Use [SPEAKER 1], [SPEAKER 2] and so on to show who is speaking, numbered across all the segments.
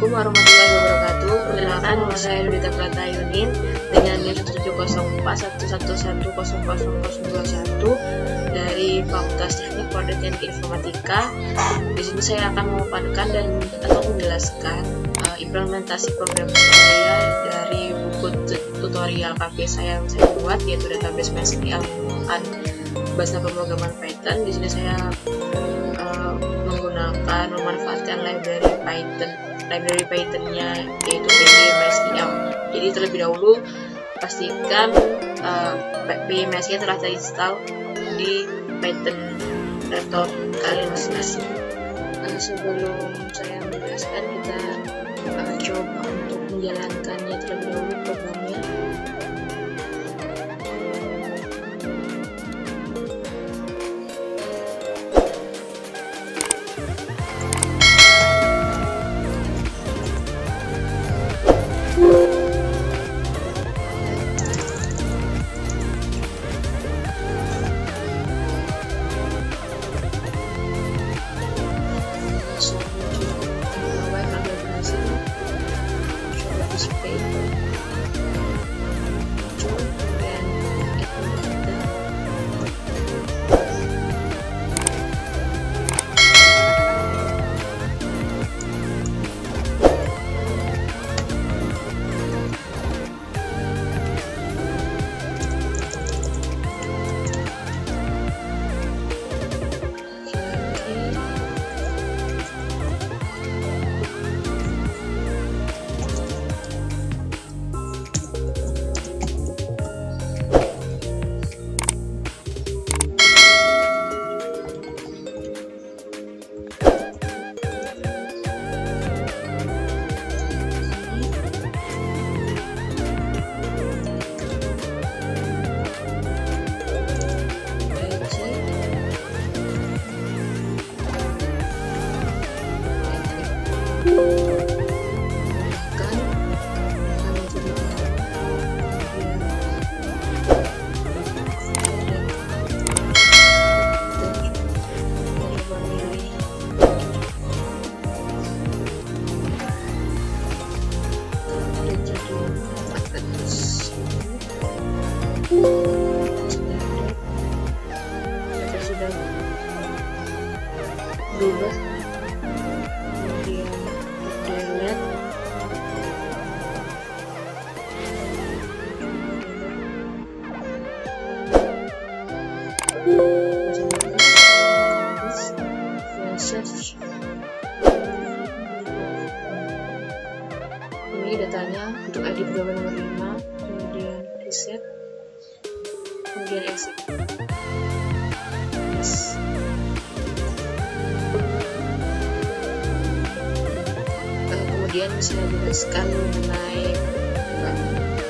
[SPEAKER 1] Assalamualaikum warahmatullahi wabarakatuh. Perkenalkan, nama saya Yudita Pratayunin dengan NIM 1704111000021 dari Fakultas Teknik Politeknik Informatika. Di sini saya akan memaparkan atau menjelaskan implementasi program saya dari buku tutorial KP saya yang saya buat, yaitu database MySQL menggunakan bahasa pemrograman Python. Di sini saya memanfaatkan library Python-nya, yaitu PyMySQL. Jadi terlebih dahulu pastikan PyMySQL telah terinstall di Python laptop kalian masing-masing. Sebelum saya menjelaskan, kita coba untuk menjalankannya terlebih dahulu programnya. Berubah, kemudian delete, search. Ini datanya untuk ID pegawai nomor 5, kemudian reset, kemudian exit. Yes. Kemudian saya jelaskan mengenai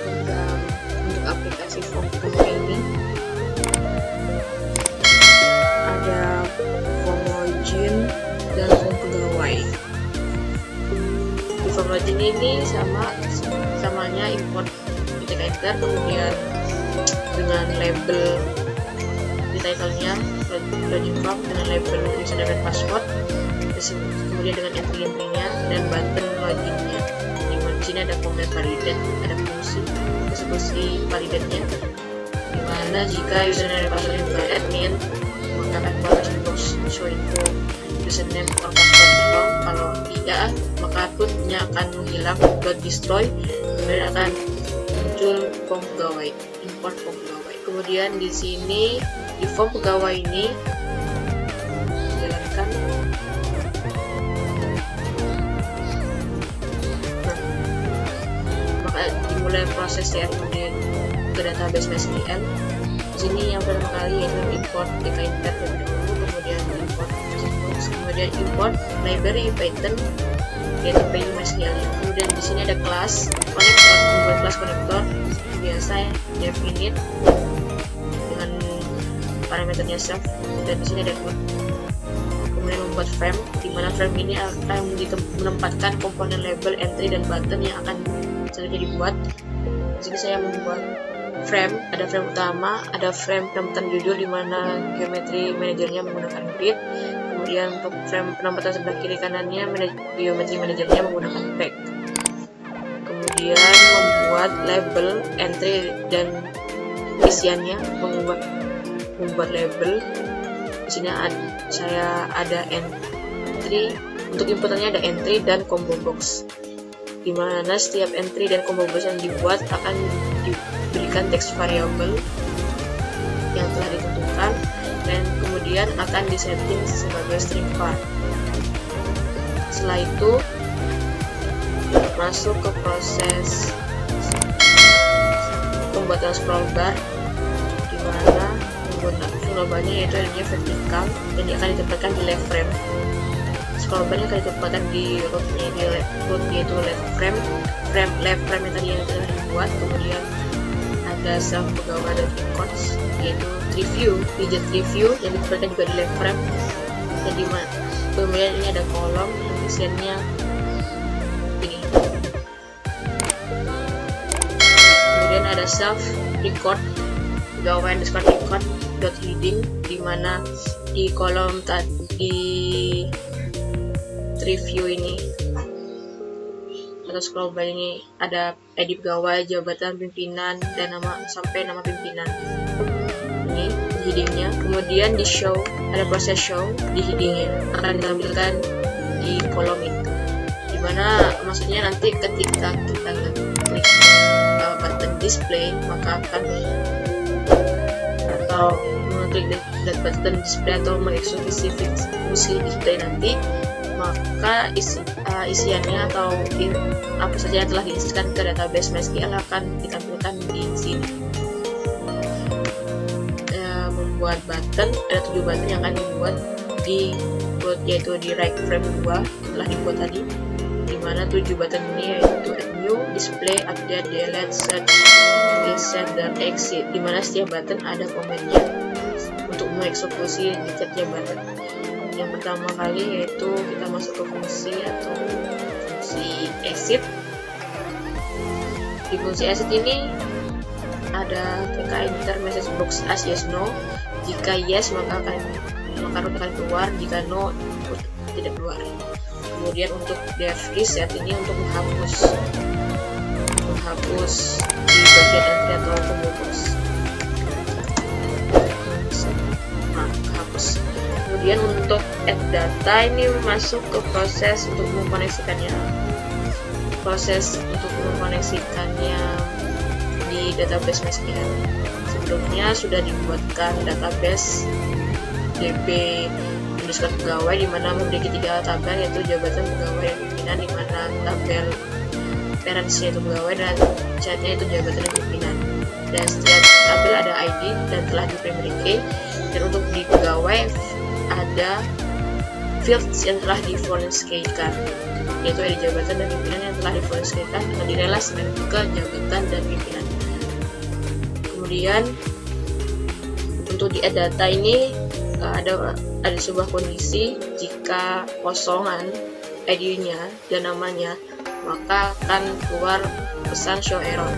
[SPEAKER 1] program untuk aplikasi form ini. Ada form login dan form pegawai. Di form login ini samanya import identifier, kemudian dengan label di title-nya login form dengan label username dan password, kemudian dengan entry-nya dan button loginnya. Di sini ada command validate, ada fungsi eksekusi validatenya, dimana jika username dan password bukan admin, maka akan keluar box show info username or password wrong. Kalau tidak, maka rootnya akan menghilang, .destroy, kemudian akan muncul form pegawai, import form pegawai. Kemudian di sini di form pegawai ini jalankan. Dimulai proses CRUD ke database MySQL. Di sini yang pertama kali yaitu import dkInter terlebih dahulu, kemudian import box, kemudian import library Python yaitu PyMySQL. Kemudian di sini ada kelas connector, membuat kelas konektor biasa definite dengan parameternya self, dan di sini ada code. Kemudian membuat frame, di mana frame ini akan menempatkan komponen label, entry, dan button yang akan selanjutnya dibuat. Di sini saya membuat frame, ada frame utama, ada frame penemuan judul di mana geometri manajernya menggunakan grid, Kemudian untuk frame penempatan sebelah kiri kanannya geometri manajernya menggunakan tag. Kemudian membuat label entry dan isiannya, membuat label. Di sini saya ada entry, untuk inputannya ada entry dan combo box, dimana setiap entry dan combo box yang dibuat akan diberikan text variable yang telah ditentukan dan kemudian akan disetting sebagai string var. Setelah itu masuk ke proses pembuatan scroll bar, di mana scroll barnya yaitu adanya vertikal dan dia akan ditempatkan di left frame. Scroll barnya akan ditempatkan di rootnya yaitu left frame yang tadi yang telah dibuat. Kemudian ada self pegawai dan records yaitu review, widget review yang ditempatkan juga di left frame. Dan kemudian ini ada kolom yang isiannya ini. Kemudian ada self record pegawai underscore record dot heading, dimana di kolom di review ini atau scroll bar ini ada edit pegawai, jabatan pimpinan dan sampai nama pimpinan. Ini headingnya. Kemudian di show ada proses show di headingnya akan ditampilkan di kolom ini, dimana maksudnya nanti ketika kita klik button display maka akan atau mengklik button display atau mengeksekusi fungsi display nanti, maka isiannya atau apa saja yang telah diinsertkan ke database MySQL akan ditampilkan di sini. Membuat button, ada 7 button yang akan dibuat di root, yaitu di right frame 2 telah dibuat tadi, dimana 7 button ini yaitu add new, display, update, delete, search, reset, dan exit, dimana setiap button ada komennya untuk mengeksekusi di setiap button. Yang pertama kali yaitu kita masuk ke fungsi atau fungsi exit. Di fungsi exit ini ada TK enter message box as yes no. Jika yes maka root akan keluar, jika no root tidak keluar. Kemudian untuk dev reset ini untuk menghapus di bagian entry atau combo box. Hapus. Kemudian untuk add data ini masuk ke proses untuk mengkoneksikannya di database MySQL. Sebelumnya sudah dibuatkan database db underscore pegawai, di mana memiliki 3 tabel yaitu jabatan pegawai dan pimpinan, di mana tabel parents yaitu pegawai dan chatnya itu jabatan dan pimpinan. Dan setiap tabel ada ID dan telah di primary key. Dan untuk di pegawai ada fields yang telah di foreign keykan, yaitu ada jabatan dan pimpinan yang telah di foreign keykan dengan direlasikan ke jabatan dan pimpinan. Kemudian untuk di add data ini ada sebuah kondisi, jika kosongan ID-nya dan namanya maka akan keluar pesan show error.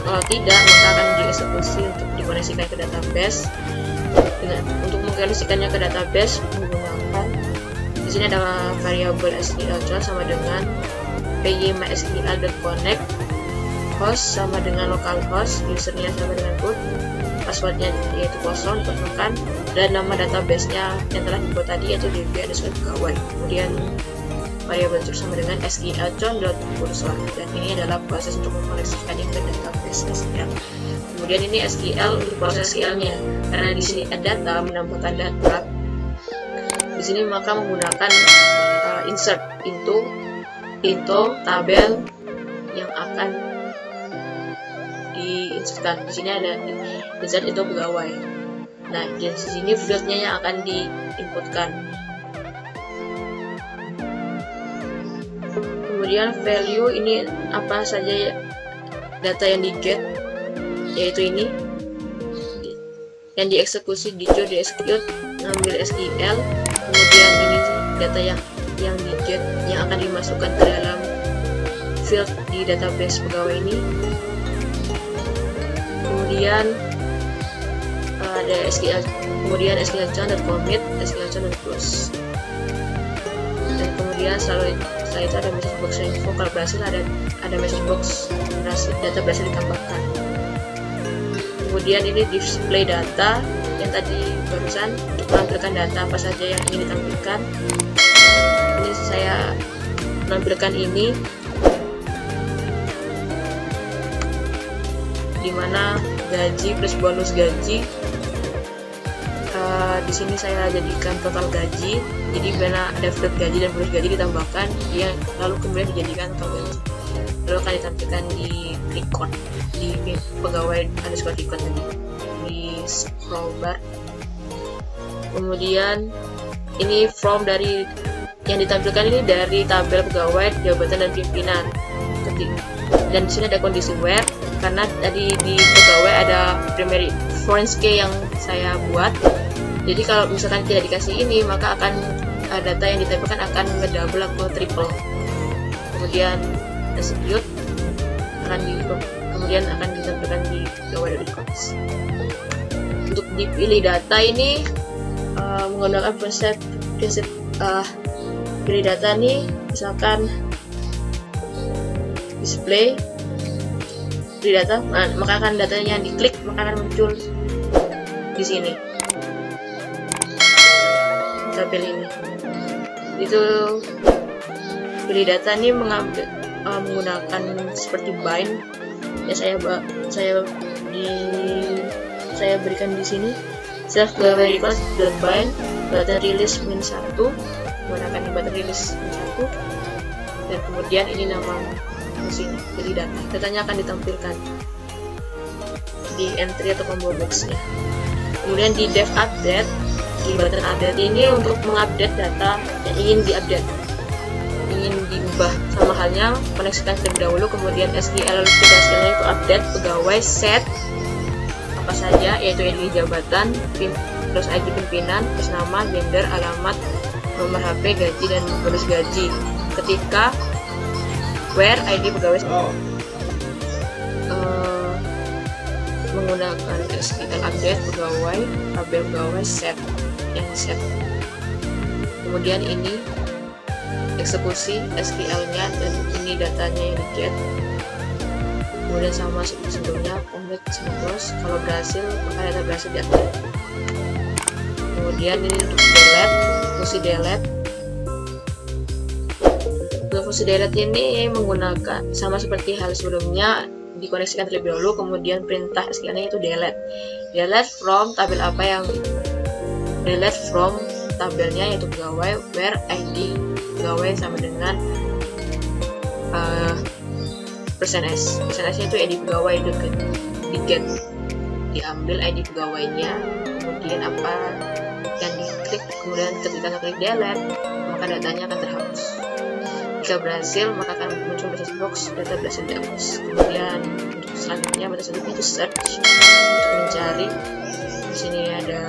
[SPEAKER 1] Kalau tidak maka akan dieksekusi untuk dikoneksikan ke database. Untuk mengkoneksikannya ke database menggunakan di sini ada variabel SQL sama dengan py_mysql.connect, host sama dengan localhost, usernya sama dengan root, passwordnya yaitu kosong dikosongkan, dan nama database-nya yang telah dibuat tadi yaitu db_pegawai. Kemudian variabel sama dengan sql_cursor, dan ini adalah proses untuk mengkoneksikannya ke database SQL. Kemudian ini SQL untuk proses SQL-nya, karena di sini ada data menambahkan data. Di sini maka menggunakan insert into tabel yang akan diinsertkan. Di sini ada insert into pegawai. Nah, di sini fieldnya yang akan diinputkan. Kemudian value ini apa saja data yang di get, yaitu ini yang dieksekusi, di execute, ngambil SQL. Kemudian ini data yang di get yang akan dimasukkan ke dalam field di database pegawai ini. Kemudian ada SQL, kemudian SQL.commit, SQL.close, dan kemudian setelah itu ada message box info. Kalau berhasil ada message box data berhasil ditambahkan. Kemudian ini display data yang tadi barusan untuk menampilkan data apa saja yang ingin ditampilkan. Ini saya menampilkan ini dimana gaji plus bonus gaji. Di sini saya jadikan total gaji, jadi mana ada flat gaji dan bonus gaji ditambahkan, yang lalu kemudian dijadikan total gaji, lalu akan ditampilkan di record, di pegawai underscore record di scroll bar. Kemudian ini from dari yang ditampilkan ini dari tabel pegawai, jabatan, dan pimpinan. Dan di sini ada kondisi where, karena tadi di pegawai ada primary foreign key yang saya buat. Jadi kalau misalkan tidak dikasih ini, maka akan data yang ditampilkan akan ngedouble atau triple. Kemudian execute kemudian akan ditampilkan di pegawai records. Untuk dipilih data ini menggunakan prinsip pilih data nih, misalkan display pilih data, maka akan datanya yang diklik maka akan muncul di sini. Kita pilih ini. Itu pilih data nih menggunakan seperti bind ya, saya berikan di sini self pegawai records bind button release -1, menggunakan button release -1, dan kemudian ini nama mesin pilih data. Datanya akan ditampilkan di entry atau combo boxnya. Kemudian di dev update, di button update ini untuk mengupdate data yang ingin diupdate, ingin diubah, sama halnya koneksikan terlebih dahulu, kemudian SQL nya itu update pegawai, set apa saja, yaitu ID jabatan, terus ID pimpinan, terus nama, gender, alamat, nomor HP, gaji, dan bonus gaji. Ketika where ID pegawai menggunakan SQL update pegawai, tabel pegawai, set yang set. Kemudian ini eksekusi SQL-nya, dan ini datanya yang di get. Kemudian sama seperti sebelumnya, complete sama close. Kalau berhasil maka data berhasil di-update. Kemudian ini untuk delete, fungsi delete. Untuk fungsi delete ini menggunakan sama seperti hal sebelumnya, dikoneksikan terlebih dahulu, kemudian perintah SQL-nya itu delete. Delete from tabel apa yang delete from tabelnya, yaitu pegawai, where ID pegawai sama dengan %s. %s-nya itu ID pegawai itu di get, diambil ID pegawainya, kemudian apa yang diklik, kemudian ketika klik delete maka datanya akan terhapus. Jika berhasil maka akan muncul message box data berhasil dihapus. Kemudian untuk selanjutnya itu search untuk mencari. Di sini ada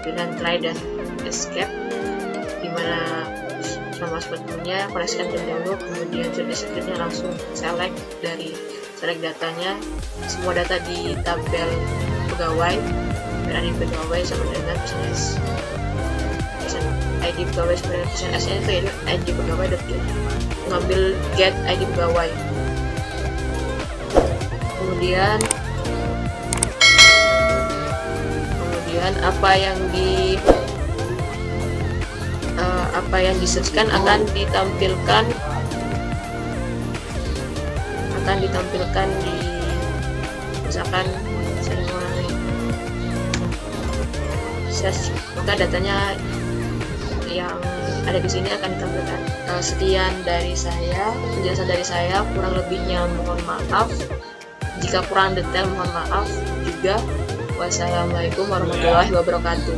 [SPEAKER 1] pilihan try dan escape, dimana sama sepertinya koneksikan terlebih dahulu, kemudian escape-nya langsung select datanya, semua data di tabel pegawai, berada di pegawai sama dengan %s. ID pegawai sama dengan %s itu yaitu ID pegawai dan mengambil get ID pegawai. Kemudian apa yang disearchkan akan ditampilkan di, misalkan saya mau search, maka datanya yang ada di sini akan ditampilkan. Sekian dari saya, penjelasan dari saya, kurang lebihnya mohon maaf. Jika kurang detail mohon maaf juga. Wassalamualaikum warahmatullahi wabarakatuh.